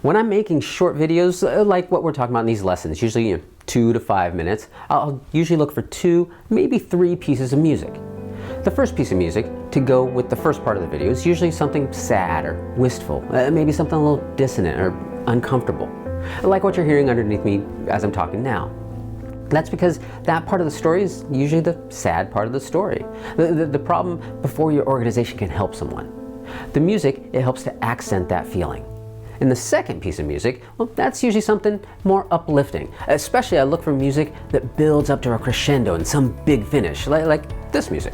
When I'm making short videos, like what we're talking about in these lessons, usually 2 to 5 minutes, I'll usually look for 2, maybe 3 pieces of music. The first piece of music to go with the first part of the video is usually something sad or wistful, maybe something a little dissonant or uncomfortable, like what you're hearing underneath me as I'm talking now. That's because that part of the story is usually the sad part of the story, the problem before your organization can help someone. The music, it helps to accent that feeling. And the second piece of music, well, that's usually something more uplifting. Especially I look for music that builds up to a crescendo and some big finish, like this music.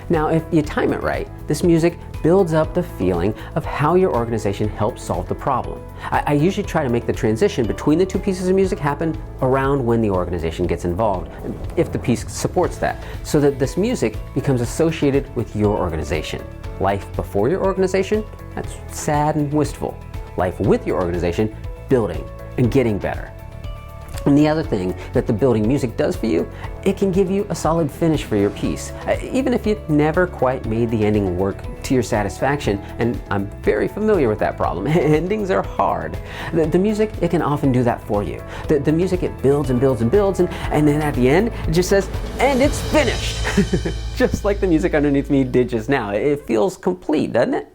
Now, if you time it right, this music builds up the feeling of how your organization helps solve the problem. I usually try to make the transition between the 2 pieces of music happen around when the organization gets involved, if the piece supports that, so that this music becomes associated with your organization. Life before your organization, that's sad and wistful. Life with your organization, building and getting better. And the other thing that the building music does for you, it can give you a solid finish for your piece. Even if you never quite made the ending work to your satisfaction, and I'm very familiar with that problem. Endings are hard. The music, it can often do that for you. The music, it builds and builds and builds, and then at the end, it just says, and it's finished. Just like the music underneath me did just now. It feels complete, doesn't it?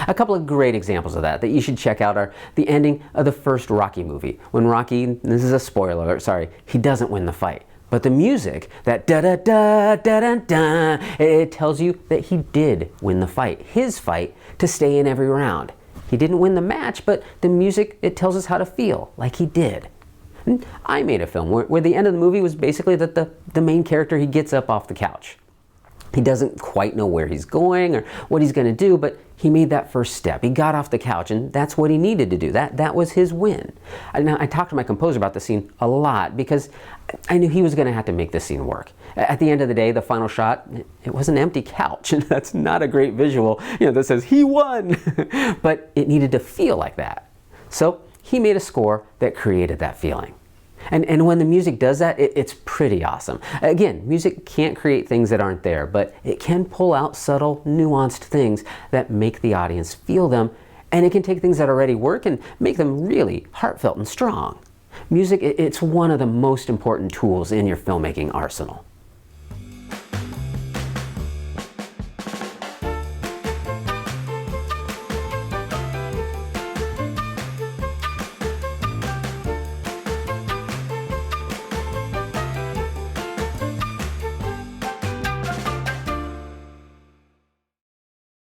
A couple of great examples of that you should check out are the ending of the first Rocky movie. When Rocky, this is a spoiler alert, sorry, he doesn't win the fight. But the music, that da-da-da, da-da-da, it tells you that he did win the fight. His fight to stay in every round. He didn't win the match, but the music, it tells us how to feel, like he did. And I made a film where the end of the movie was basically that the main character, he gets up off the couch. He doesn't quite know where he's going or what he's going to do, but he made that first step. He got off the couch, and that's what he needed to do. That was his win. I talked to my composer about the scene a lot because I knew he was going to have to make this scene work. At the end of the day, the final shot, it was an empty couch, and that's not a great visual, that says he won. But it needed to feel like that. So he made a score that created that feeling. And when the music does that, it's pretty awesome. Again, music can't create things that aren't there, but it can pull out subtle, nuanced things that make the audience feel them, and it can take things that already work and make them really heartfelt and strong. Music, it's one of the most important tools in your filmmaking arsenal.